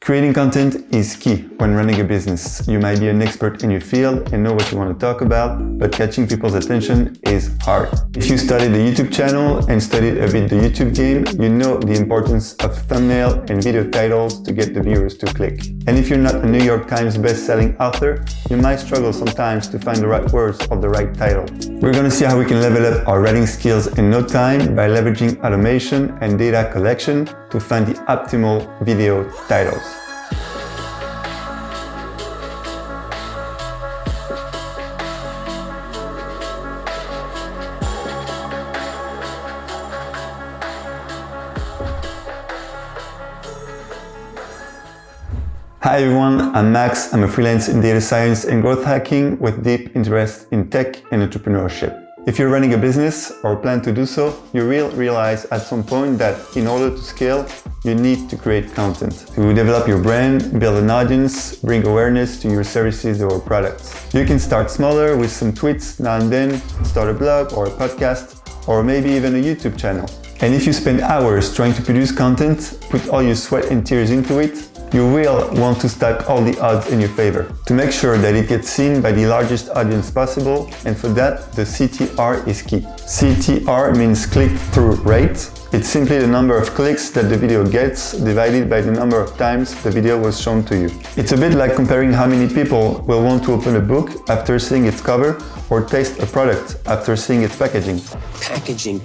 Creating content is key when running a business. You might be an expert in your field and know what you want to talk about, but catching people's attention is hard. If you studied the YouTube channel and studied a bit the YouTube game, you know the importance of thumbnail and video titles to get the viewers to click. And if you're not a New York Times best-selling author, you might struggle sometimes to find the right words or the right title. We're going to see how we can level up our writing skills in no time by leveraging automation and data collection to find the optimal video titles. Hi everyone, I'm Max. I'm a freelance in data science and growth hacking with deep interest in tech and entrepreneurship. If you're running a business or plan to do so, you will realize at some point that in order to scale, you need to create content. To develop your brand, build an audience, bring awareness to your services or products. You can start smaller with some tweets now and then, start a blog or a podcast, or maybe even a YouTube channel. And if you spend hours trying to produce content, put all your sweat and tears into it, you will want to stack all the odds in your favor to make sure that it gets seen by the largest audience possible, and for that, the CTR is key. CTR means click-through rate. It's simply the number of clicks that the video gets divided by the number of times the video was shown to you. It's a bit like comparing how many people will want to open a book after seeing its cover or taste a product after seeing its packaging. Packaging.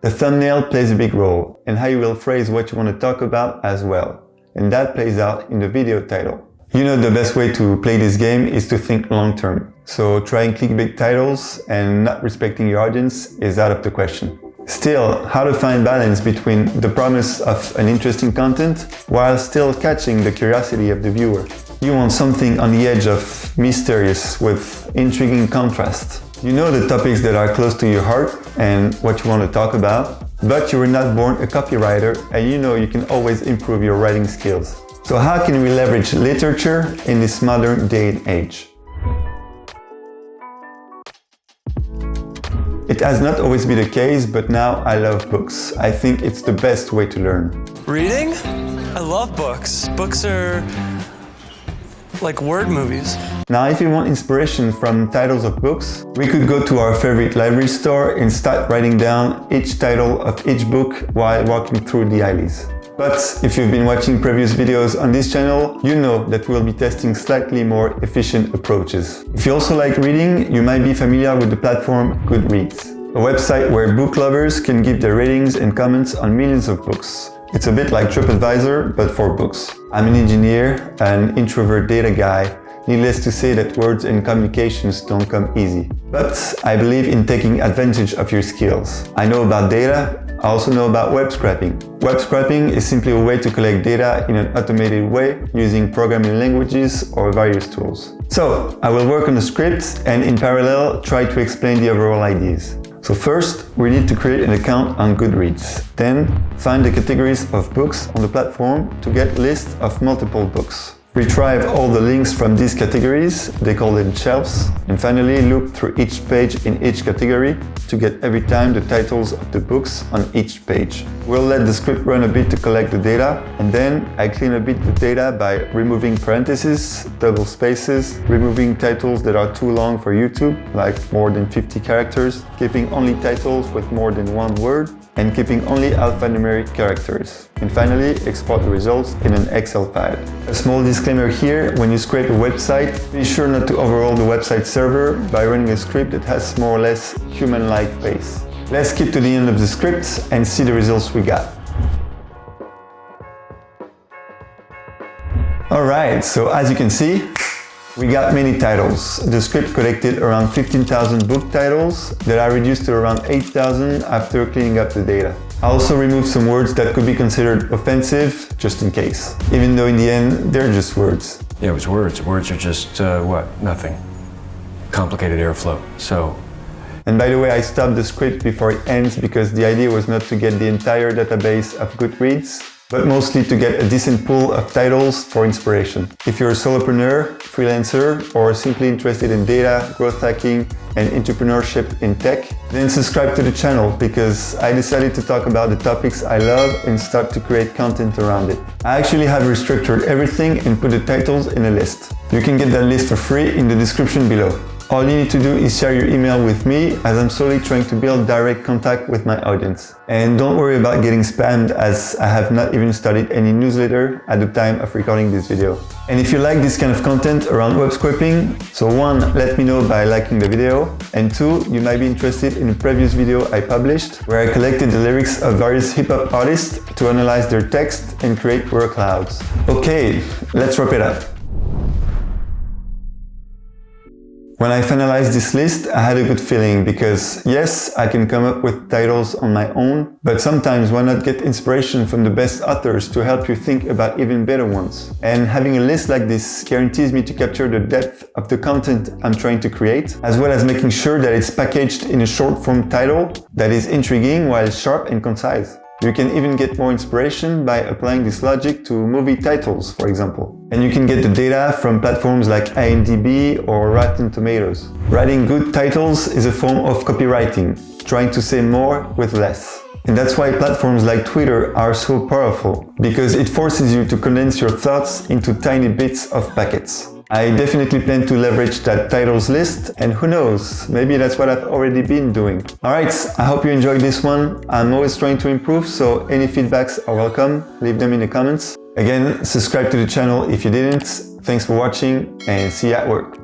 The thumbnail plays a big role, and how you will phrase what you want to talk about as well. And that plays out in the video title. You know, the best way to play this game is to think long term. So trying clickbait titles and not respecting your audience is out of the question. Still, how to find balance between the promise of an interesting content while still catching the curiosity of the viewer. You want something on the edge of mysterious with intriguing contrast. You know the topics that are close to your heart and what you want to talk about, but you were not born a copywriter and you know you can always improve your writing skills. So how can we leverage literature in this modern day and age? It has not always been the case, but now I love books. I think it's the best way to learn. Reading? I love books. Books are like word movies. Now, if you want inspiration from titles of books, we could go to our favorite library store and start writing down each title of each book while walking through the aisles. But if you've been watching previous videos on this channel, you know that we'll be testing slightly more efficient approaches. If you also like reading, you might be familiar with the platform GoodReads, a website where book lovers can give their ratings and comments on millions of books. It's a bit like TripAdvisor, but for books. I'm an engineer, an introvert data guy. Needless to say that words and communications don't come easy. But I believe in taking advantage of your skills. I know about data. I also know about web scraping. Web scraping is simply a way to collect data in an automated way using programming languages or various tools. So I will work on the script and in parallel try to explain the overall ideas. So first, we need to create an account on GoodReads. Then, find the categories of books on the platform to get lists of multiple books. Retrieve all the links from these categories, they call them shelves, and finally look through each page in each category to get every time the titles of the books on each page. We'll let the script run a bit to collect the data, and then I clean a bit the data by removing parentheses, double spaces, removing titles that are too long for YouTube, like more than 50 characters, keeping only titles with more than one word, and keeping only alphanumeric characters. And finally, export the results in an Excel file. A small disclaimer here, when you scrape a website, be sure not to overhaul the website server by running a script that has more or less human-like pace. Let's skip to the end of the script and see the results we got. Alright, so as you can see, we got many titles. The script collected around 15,000 book titles that are reduced to around 8,000 after cleaning up the data. I also removed some words that could be considered offensive, just in case. Even though in the end, they're just words. Yeah, it was words. Words are just, nothing. Complicated airflow, so. And by the way, I stopped the script before it ends because the idea was not to get the entire database of GoodReads, but mostly to get a decent pool of titles for inspiration. If you're a solopreneur, freelancer, or simply interested in data, growth hacking, and entrepreneurship in tech, then subscribe to the channel because I decided to talk about the topics I love and start to create content around it. I actually have restructured everything and put the titles in a list. You can get that list for free in the description below. All you need to do is share your email with me, as I'm slowly trying to build direct contact with my audience. And don't worry about getting spammed, as I have not even started any newsletter at the time of recording this video. And if you like this kind of content around web scraping, so 1, let me know by liking the video, and 2, you might be interested in a previous video I published where I collected the lyrics of various hip-hop artists to analyze their text and create word clouds. Okay, let's wrap it up. When I finalized this list, I had a good feeling because yes, I can come up with titles on my own, but sometimes why not get inspiration from the best authors to help you think about even better ones? And having a list like this guarantees me to capture the depth of the content I'm trying to create, as well as making sure that it's packaged in a short form title that is intriguing while sharp and concise. You can even get more inspiration by applying this logic to movie titles, for example. And you can get the data from platforms like IMDb or Rotten Tomatoes. Writing good titles is a form of copywriting, trying to say more with less. And that's why platforms like Twitter are so powerful, because it forces you to condense your thoughts into tiny bits of packets. I definitely plan to leverage that titles list, and who knows, maybe that's what I've already been doing. Alright, I hope you enjoyed this one. I'm always trying to improve, so any feedbacks are welcome. Leave them in the comments. Again, subscribe to the channel if you didn't. Thanks for watching, and see you at work.